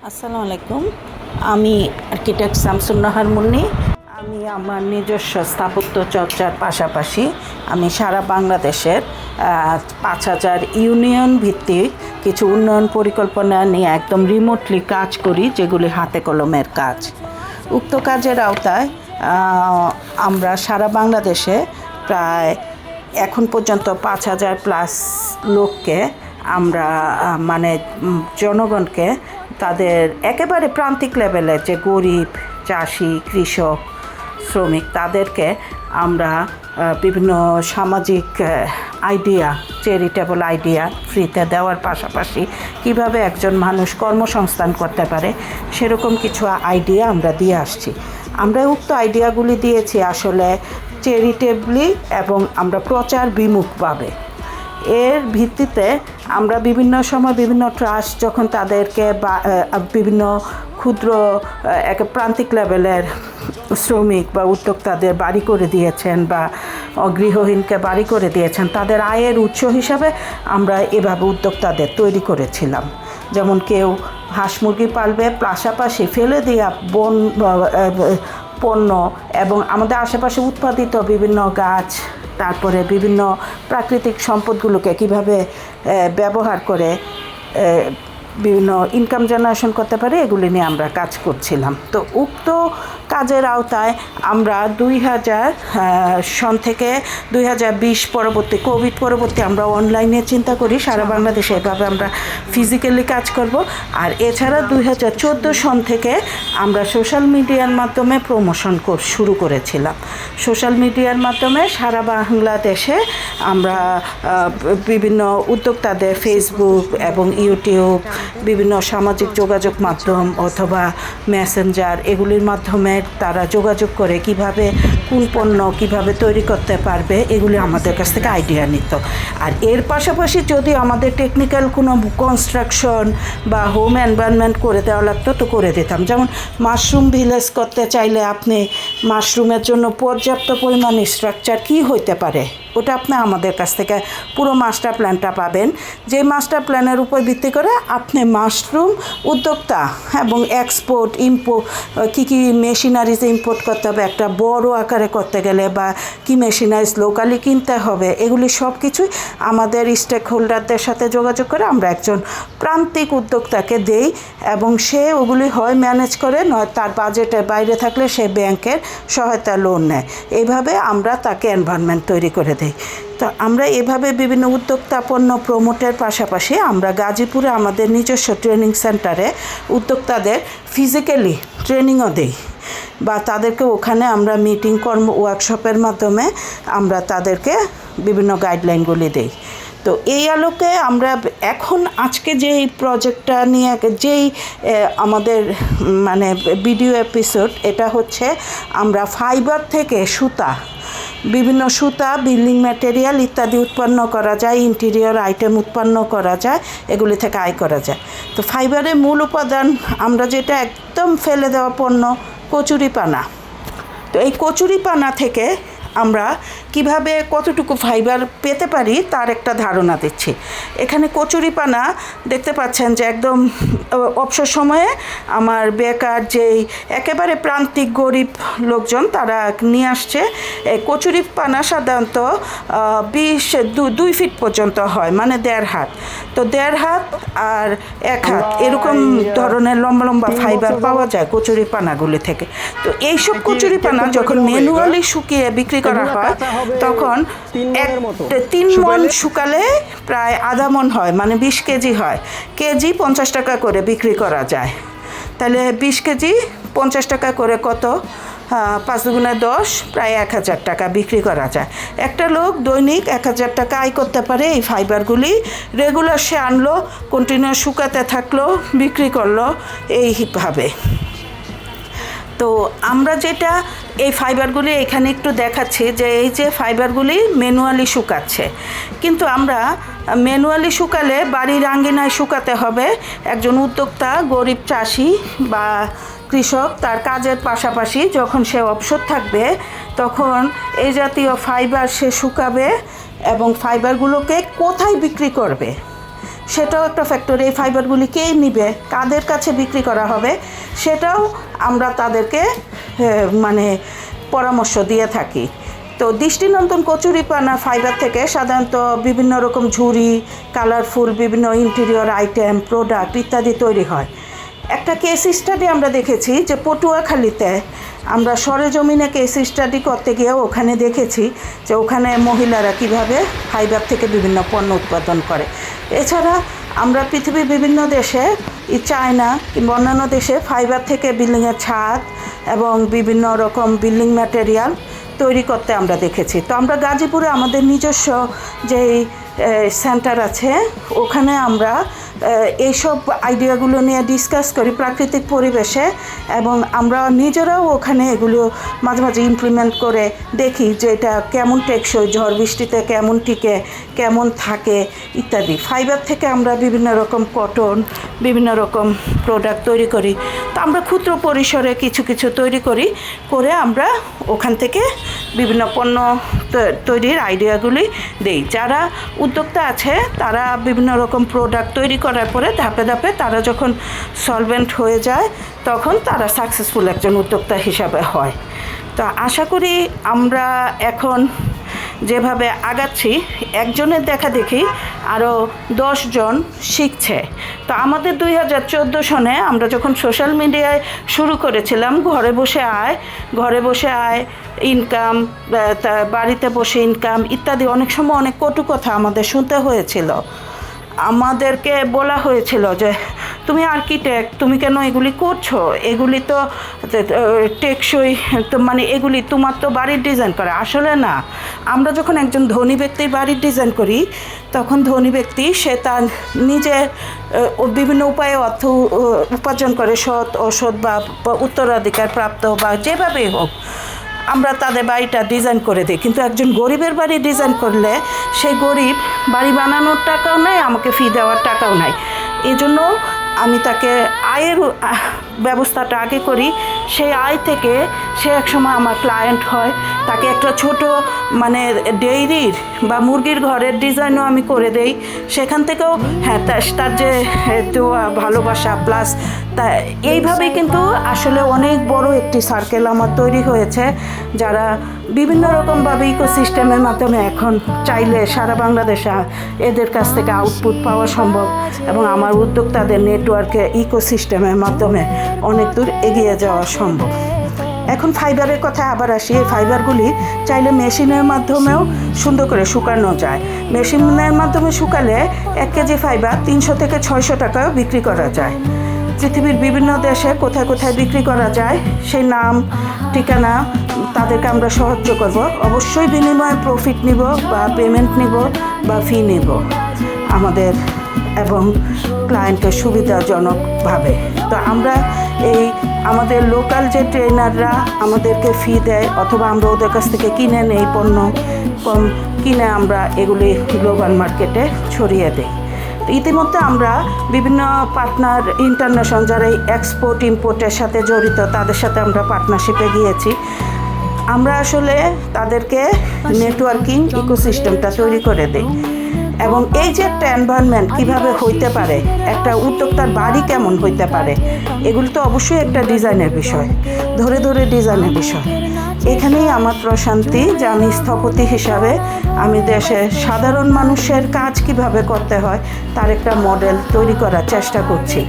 আসসালামু আলাইকুম। আমি আর্কিটেক্ট শামসুন নাহার মুন্নি। আমি আমার নিজস্ব স্থাপত্য চর্চার পাশাপাশি আমি সারা বাংলাদেশের ৫,০০০ ইউনিয়ন ভিত্তিক কিছু উন্নয়ন পরিকল্পনা নিয়ে একদম রিমোটলি কাজ করি, যেগুলি হাতে কলমের কাজ। উক্ত কাজের আওতায় আমরা সারা বাংলাদেশে প্রায় এখন পর্যন্ত ৫,০০০ প্লাস লোককে আমরা জনগণকে তাদের একেবারে প্রান্তিক লেভেলের যে গরিব, চাষি, কৃষক, শ্রমিক, তাদেরকে আমরা বিভিন্ন সামাজিক আইডিয়া, চ্যারিটেবল আইডিয়া ফ্রিতে দেওয়ার পাশাপাশি কিভাবে একজন মানুষ কর্মসংস্থান করতে পারে সেরকম কিছু আইডিয়া আমরা দিয়ে আসছি। আমরা উক্ত আইডিয়াগুলি দিয়েছি আসলে চ্যারিটেবলি এবং আমরা প্রচার বিমুখভাবে। এর ভিত্তিতে আমরা বিভিন্ন সময় বিভিন্ন ট্রাস্ট যখন তাদেরকে বিভিন্ন ক্ষুদ্র এক প্রান্তিক লেভেলের শ্রমিক বা উদ্যোক্তাদের বাড়ি করে দিয়েছেন বা গৃহহীনকে বাড়ি করে দিয়েছেন, তাদের আয়ের উৎস হিসাবে আমরা এভাবে উদ্যোক্তাদের তৈরি করেছিলাম। যেমন কেউ হাঁস মুরগি পালবে, পাশাপাশি ফেলে দেওয়া পণ্য এবং আমাদের আশেপাশে উৎপাদিত বিভিন্ন গাছ, তারপরে বিভিন্ন প্রাকৃতিক সম্পদগুলোকে কিভাবে ব্যবহার করে বিভিন্ন ইনকাম জেনারেশন করতে পারে, এগুলি নিয়ে আমরা কাজ করছিলাম। তো উক্ত কাজের আওতায় আমরা ২০০০ সন থেকে ২০২০ পরবর্তী, কোভিড পরবর্তী আমরা অনলাইনে চিন্তা করি সারা বাংলাদেশে এভাবে আমরা ফিজিক্যালি কাজ করব। আর এছাড়া ২০১৪ সন থেকে আমরা সোশ্যাল মিডিয়ার মাধ্যমে প্রমোশন শুরু করেছিলাম। সোশ্যাল মিডিয়ার মাধ্যমে সারা বাংলাদেশে আমরা বিভিন্ন উদ্যোক্তাদের ফেসবুক এবং ইউটিউব, বিভিন্ন সামাজিক যোগাযোগ মাধ্যম অথবা মেসেঞ্জার, এগুলির মাধ্যমে তারা যোগাযোগ করে কিভাবে কোন পণ্য কীভাবে তৈরি করতে পারবে এগুলি আমাদের কাছ থেকে আইডিয়া নিত। আর এর পাশাপাশি যদি আমাদের টেকনিক্যাল কোনো কনস্ট্রাকশন বা হোম এনভায়রনমেন্ট করে দেওয়া লাগতো তো করে দিতাম। যেমন মাশরুম ভিলেজ করতে চাইলে আপনি মাশরুমের জন্য পর্যাপ্ত পরিমাণ স্ট্রাকচার কী হইতে পারে ওটা আপনি আমাদের কাছ থেকে পুরো মাস্টার প্ল্যানটা পাবেন। যে মাস্টার প্ল্যানের উপর ভিত্তি করে আপনি মাশরুম উদ্যোক্তা এবং এক্সপোর্ট ইম্পোর্ট কী মেশিনারিজ ইম্পোর্ট করতে হবে একটা বড় আকারে করতে গেলে, বা কী মেশিনারিজ লোকালি কিনতে হবে, এগুলি সব কিছুই আমাদের স্টেক হোল্ডারদের সাথে যোগাযোগ করে আমরা একজন প্রান্তিক উদ্যোক্তাকে দেই এবং সে ওগুলি হয় ম্যানেজ করে, নয় তার বাজেটের বাইরে থাকলে সে ব্যাংকের সহায়তা লোন নেয়। এইভাবে আমরা তাকে এনভায়রনমেন্ট তৈরি করে দিই। তো আমরা এভাবে বিভিন্ন উদ্যোক্তা পণ্য প্রমোটের পাশাপাশি আমরা গাজীপুরে আমাদের নিজস্ব ট্রেনিং সেন্টারে উদ্যোক্তাদের ফিজিক্যালি ট্রেনিংও দিই, বা তাদেরকে ওখানে আমরা মিটিং ওয়ার্কশপের মাধ্যমে আমরা তাদেরকে বিভিন্ন গাইডলাইনগুলি দিই। তো এই আলোকে আমরা এখন আজকে যেই প্রজেক্টটা নিয়ে যেই আমাদের ভিডিও এপিসোড, এটা হচ্ছে আমরা ফাইবার থেকে বিভিন্ন সুতা, বিল্ডিং ম্যাটেরিয়াল ইত্যাদি উৎপন্ন করা যায়, ইন্টেরিয়র আইটেম উৎপন্ন করা যায়, এগুলি থেকে আয় করা যায়। তো ফাইবারের মূল উপাদান আমরা যেটা একদম ফেলে দেওয়া পণ্য, কচুরিপানা। তো এই কচুরিপানা থেকে আমরা কিভাবে কতটুকু ফাইবার পেতে পারি তার একটা ধারণা দিচ্ছি। এখানে কচুরিপানা দেখতে পাচ্ছেন যে একদম অবসর সময়ে আমার বেকার যেই একেবারে প্রান্তিক গরিব লোকজন তারা নিয়ে আসছে। কচুরিপানা সাধারণত 2 ফিট পর্যন্ত হয়, মানে 1.5 হাত। তো 1.5 হাত আর 1 হাত এরকম ধরনের লম্বা লম্বা ফাইবার পাওয়া যায় কচুরিপানাগুলি থেকে। তো এইসব কচুরিপানা যখন ম্যানুয়ালি শুকিয়ে বিক্রি করা হয় তখন 3 মণ শুকালে প্রায় আধা মণ হয়, মানে 20 কেজি হয়। কেজি 50 টাকা করে বিক্রি করা যায়। তাহলে 20 কেজি 50 টাকা করে কত? 5 দুগুণে 10, প্রায় 1000 টাকা বিক্রি করা যায়। একটা লোক দৈনিক 1000 টাকা আয় করতে পারে। এই ফাইবারগুলি রেগুলার সে আনলো, কন্টিনিউ শুকাতে থাকলো, বিক্রি করলো এইভাবে। তো আমরা যেটা এই ফাইবারগুলি এখানে একটু দেখাচ্ছি যে এই যে ফাইবারগুলি ম্যানুয়ালি শুকাচ্ছে, কিন্তু আমরা ম্যানুয়ালি শুকালে বাড়ির আঙ্গিনায় শুকাতে হবে। একজন উদ্যোক্তা, গরিব চাষি বা কৃষক তার কাজের পাশাপাশি যখন সে অবসর থাকবে তখন এই জাতীয় ফাইবার সে শুকাবে এবং ফাইবারগুলোকে কোথায় বিক্রি করবে সেটাও একটা ফ্যাক্টর। এই ফাইবারগুলি কে নিবে, কাদের কাছে বিক্রি করা হবে, সেটাও আমরা তাদেরকে মানে পরামর্শ দিয়ে থাকি। তো দৃষ্টিনন্দন কচুরিপানা ফাইবার থেকে সাধারণত বিভিন্ন রকম ঝুড়ি, কালারফুল বিভিন্ন ইন্টেরিয়র আইটেম, প্রোডাক্ট ইত্যাদি তৈরি হয়। একটা কেস স্টাডি আমরা দেখেছি যে পটুয়াখালীতে আমরা সরেজমিনে কেস স্টাডি করতে গিয়েও ওখানে দেখেছি যে ওখানে মহিলারা কিভাবে ফাইবার থেকে বিভিন্ন পণ্য উৎপাদন করে। এছাড়া আমরা পৃথিবীর বিভিন্ন দেশে, চায়না কিংবা অন্যান্য দেশে ফাইবার থেকে বিল্ডিংয়ের ছাদ এবং বিভিন্ন রকম বিল্ডিং ম্যাটেরিয়াল তৈরি করতে আমরা দেখেছি। তো আমরা গাজীপুরে আমাদের নিজস্ব যেই সেন্টার আছে ওখানে আমরা এইসব আইডিয়াগুলো নিয়ে ডিসকাস করি প্রাকৃতিক পরিবেশে, এবং আমরা নিজেরাও ওখানে এগুলো মাঝে মাঝে ইমপ্লিমেন্ট করে দেখি যে এটা কেমন টেকসই, ঝড় বৃষ্টিতে কেমন টিকে, কেমন থাকে ইত্যাদি। ফাইবার থেকে আমরা বিভিন্ন রকম কটন, বিভিন্ন রকম প্রোডাক্ট তৈরি করি। তো আমরা ক্ষুদ্র পরিসরে কিছু কিছু তৈরি করি, করে আমরা ওখান থেকে বিভিন্ন পণ্য তৈরির আইডিয়াগুলি দেই। যারা উদ্যোক্তা আছে তারা বিভিন্ন রকম প্রোডাক্ট তৈরি করার পরে ধাপে ধাপে তারা যখন সলভেন্ট হয়ে যায় তখন তারা সাকসেসফুল একজন উদ্যোক্তা হিসাবে হয়। তো আশা করি আমরা এখন যেভাবে আগাচ্ছি, একজনের দেখা দেখি আরও 10 জন শিখছে। তো আমাদের 2014 সনে আমরা যখন সোশ্যাল মিডিয়ায় শুরু করেছিলাম ঘরে বসে আয় ইনকাম, বাড়িতে বসে ইনকাম ইত্যাদি, অনেক সময় অনেক কটু কথা আমাদের শুনতে হয়েছিল। আমাদেরকে বলা হয়েছিল যে তুমি আর্কিটেক্ট, তুমি কেন এগুলি করছো, এগুলি তো টেকসই, তো মানে এগুলি তোমার তো বাড়ির ডিজাইন করা। আসলে না, আমরা যখন একজন ধনী ব্যক্তির বাড়ির ডিজাইন করি তখন ধনী ব্যক্তি সে তার নিজের বিভিন্ন উপায়ে অর্থ উপার্জন করে, সৎ অসৎ বা উত্তরাধিকার প্রাপ্ত বা যেভাবেই হোক আমরা তাদের বাড়িটা ডিজাইন করে দিই। কিন্তু একজন গরিবের বাড়ি ডিজাইন করলে সেই গরিব বাড়ি বানানোর টাকাও নেয়, আমাকে ফি দেওয়ার টাকাও নেয়। এই জন্য আমি তাকে আয়ের ব্যবস্থাটা আগে করি। সেই আয় থেকে সে একসময় আমার ক্লায়েন্ট হয়। তাকে একটা ছোট মানে ডেইরির বা মুরগির ঘরের ডিজাইনও আমি করে দেই। সেখান থেকেও হ্যাঁ তার যে ভালোবাসা প্লাস তা এইভাবেই কিন্তু আসলে অনেক বড় একটি সার্কেল আমার তৈরি হয়েছে, যারা বিভিন্ন রকমভাবে ইকোসিস্টেমের মাধ্যমে এখন চাইলে সারা বাংলাদেশে এদের কাছ থেকে আউটপুট পাওয়া সম্ভব, এবং আমার উদ্যোক্তাদের নেটওয়ার্কে ইকোসিস্টেমের মাধ্যমে অনেক দূর এগিয়ে যাওয়া সম্ভব। এখন ফাইবারের কথা আবার আসি। এই ফাইবারগুলি চাইলে মেশিনের মাধ্যমেও সুন্দর করে শুকানো যায়। মেশিনের মাধ্যমে শুকালে 1 কেজি ফাইবার 300 থেকে 600 টাকাও বিক্রি করা যায়। পৃথিবীর বিভিন্ন দেশে কোথায় কোথায় বিক্রি করা যায় সেই নাম ঠিকানা তাদেরকে আমরা সাহায্য করব। অবশ্যই বিনিময়ে প্রফিট নিব বা পেমেন্ট নিব বা ফি নিব আমাদের এবং ক্লায়েন্টের সুবিধাজনকভাবে। তো আমরা এই আমাদের লোকাল যে ট্রেনাররা আমাদেরকে ফি দেয় অথবা আমরা ওদের কাছ থেকে কিনে নেই পণ্য, কম কিনে আমরা এগুলি গ্লোবাল মার্কেটে ছড়িয়ে দিই। ইতিমধ্যে আমরা বিভিন্ন পার্টনার ইন্টারন্যাশনাল যারা এই এক্সপোর্ট ইম্পোর্টের সাথে জড়িত তাদের সাথে আমরা পার্টনারশিপে গিয়েছি। আমরা আসলে তাদেরকে নেটওয়ার্কিং ইকোসিস্টেমটা তৈরি করে দিই, এবং এই যে একটা এনভায়রনমেন্ট কীভাবে হইতে পারে, একটা উদ্যোক্তার বাড়ি কেমন হইতে পারে, এগুলো তো অবশ্যই একটা ডিজাইনের বিষয়, ধরে ধরে ডিজাইনের বিষয়। এখানেই আমার প্রশান্তি যে আমি স্থপতি হিসাবে আমি দেশের সাধারণ মানুষের কাজ কিভাবে করতে হয় তার একটা মডেল তৈরি করার চেষ্টা করছি।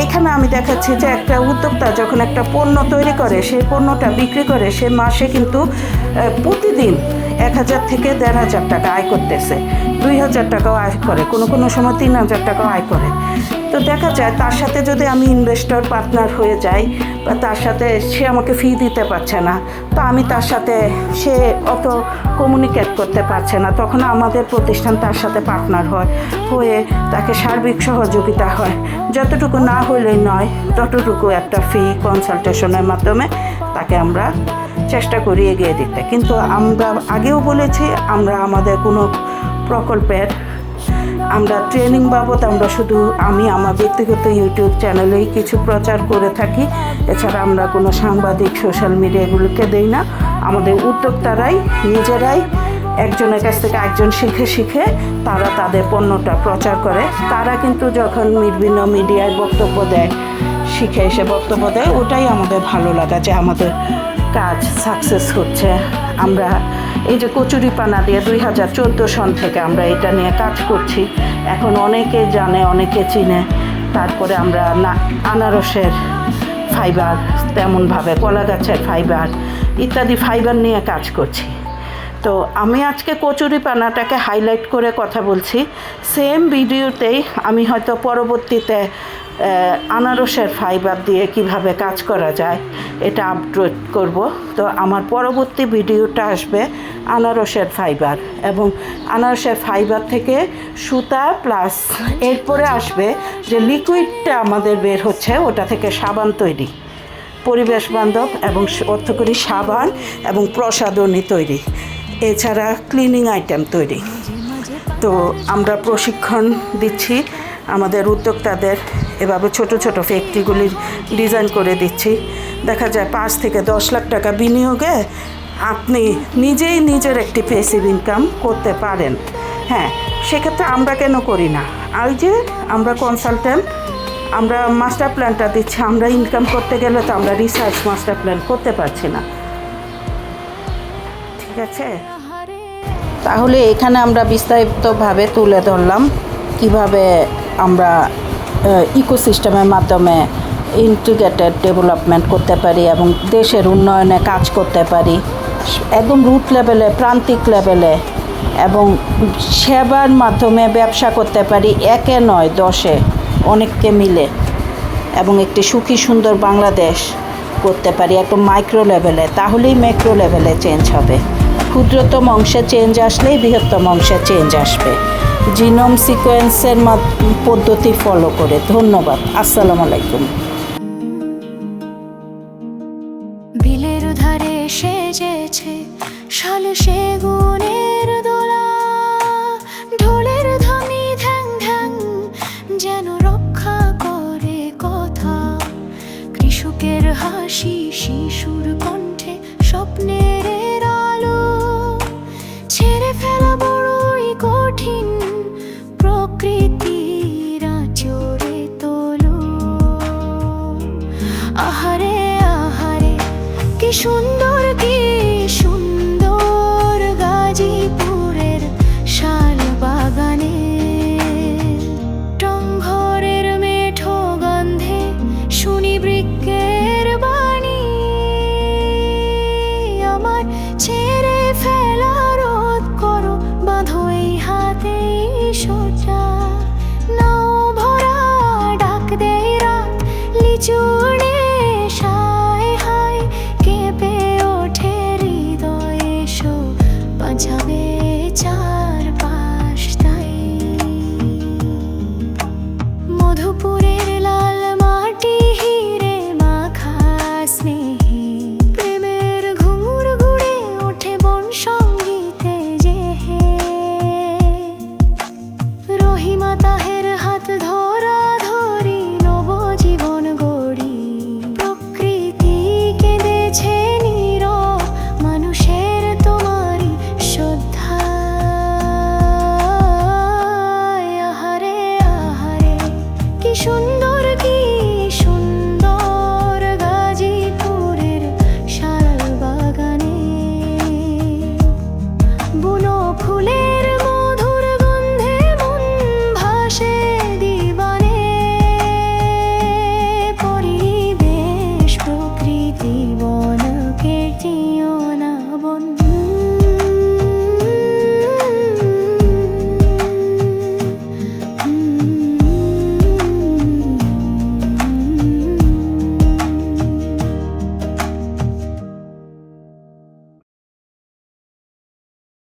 এখানে আমি দেখাচ্ছি যে একটা উদ্যোক্তা যখন একটা পণ্য তৈরি করে, সেই পণ্যটা বিক্রি করে, সে মাসে কিন্তু প্রতিদিন 1000 থেকে 1500 টাকা আয় করতেছে, 2000 টাকাও আয় করে, কোনো সময় 3000 টাকাও আয় করে। তো দেখা যায় তার সাথে যদি আমি ইনভেস্টর পার্টনার হয়ে যাই বা তার সাথে সে আমাকে ফি দিতে পারছে না, তো আমি তার সাথে সে অত কমিউনিকেট করতে পারছে না, তখন আমাদের প্রতিষ্ঠান তার সাথে পার্টনার হয়ে তাকে সার্বিক সহযোগিতা হয়। যতটুকু না হলেই নয় ততটুকু একটা ফি কনসালটেশনের মাধ্যমে তাকে আমরা চেষ্টা করি এগিয়ে দিতে। কিন্তু আমরা আগেও বলেছি আমরা আমাদের কোনো প্রকল্পের আমরা ট্রেনিং বাবদ আমরা শুধু আমি আমার ব্যক্তিগত ইউটিউব চ্যানেলেই কিছু প্রচার করে থাকি। এছাড়া আমরা কোনো সাংবাদিক সোশ্যাল মিডিয়া এগুলোকে দেই না। আমাদের উদ্যোক্তারাই নিজেরাই একজনের কাছ থেকে একজন শিখে শিখে তারা তাদের পণ্যটা প্রচার করে। তারা কিন্তু যখন বিভিন্ন মিডিয়ায় বক্তব্য দেয়, শিখে এসে বক্তব্য দেয়, ওটাই আমাদের ভালো লাগা যে আমাদের কাজ সাকসেস হচ্ছে। আমরা এই যে কচুরিপানা দিয়ে 2014 সন থেকে আমরা এটা নিয়ে কাজ করছি, এখন অনেকে জানে, অনেকে চিনে। তারপরে আমরা আনারসের ফাইবার, তেমনভাবে কলা গাছের ফাইবার ইত্যাদি ফাইবার নিয়ে কাজ করছি। তো আমি আজকে কচুরিপানাটাকে হাইলাইট করে কথা বলছি। সেম ভিডিওতেই আমি হয়তো পরবর্তীতে আনারসের ফাইবার দিয়ে কিভাবে কাজ করা যায় এটা আপডেট করব। তো আমার পরবর্তী ভিডিওটা আসবে আনারসের ফাইবার, এবং আনারসের ফাইবার থেকে সুতা প্লাস এরপরে আসবে যে লিকুইডটা আমাদের বের হচ্ছে, ওটা থেকে সাবান তৈরি, পরিবেশ বান্ধব এবং অর্থকরী সাবান এবং প্রসাধনী তৈরি, এছাড়া ক্লিনিং আইটেম তৈরি। তো আমরা প্রশিক্ষণ দিচ্ছি আমাদের উদ্যোক্তাদের, এভাবে ছোট ছোট ফ্যাক্টরিগুলির ডিজাইন করে দিচ্ছি। দেখা যায় 5 থেকে 10 লাখ টাকা বিনিয়োগে আপনি নিজেই নিজের একটি প্যাসিভ ইনকাম করতে পারেন। হ্যাঁ, সেক্ষেত্রে আমরা কেন করি না? আর যে আমরা কনসালটেন্ট, আমরা মাস্টার প্ল্যানটা দিচ্ছি, আমরা ইনকাম করতে গেলে তো আমরা রিসার্চ মাস্টার প্ল্যান করতে পারছি না। ঠিক আছে, তাহলে এখানে আমরা বিস্তারিতভাবে তুলে ধরলাম কিভাবে আমরা ইকোসিস্টেমের মাধ্যমে ইন্টিগ্রেটেড ডেভেলপমেন্ট করতে পারি এবং দেশের উন্নয়নে কাজ করতে পারি, একদম রুট লেভেলে, প্রান্তিক লেভেলে, এবং সেবার মাধ্যমে ব্যবসা করতে পারি, 1 নয় 10 অনেককে মিলে, এবং একটি সুখী সুন্দর বাংলাদেশ করতে পারি একদম মাইক্রো লেভেলে। তাহলেই ম্যাক্রো লেভেলে চেঞ্জ হবে। ক্ষুদ্রতম অংশে চেঞ্জ আসলেই বৃহত্তম অংশে চেঞ্জ আসবে, জিনোম সিকোয়েন্সের পদ্ধতি ফলো করে। ধন্যবাদ। আসসালামু আলাইকুম। বিলের ধারে সেজেছে শাল সেগুনের দোলা, ঢোলের ধ্বনি ধ্যাং ধ্যাং যেন রক্ষা করে কথা। কৃষকের হাসি, শিশুর কণ্ঠে স্বপ্নের আলো, ছেড়ে ফেলা বড়ই কঠিন প্রকৃতির আঁচড়ে তোলো। আহারে আহারে কি সুন্দর, কি সুন্দর গাজীপুরের শাল বাগানে। টংঘরের মেঠো গন্ধে শুনি বৃক্ষের বাণী, আমার ছেড়ে ফেলা রোধ করো, বাঁধো এই হাতে সোজা। নাও ভরা ডাক দেই রাত, লিচুড়ে সায় হায় কেঁপে ওঠে হৃদয়। এসো বাঁচাবে চারপাশ তাই। মধুপুরের লাল মাটি হিরে মাখা স্নেহে, প্রেমের ঘুঙুর ঘুরে ওঠে বন সঙ্গীতে যে হে। রহিমা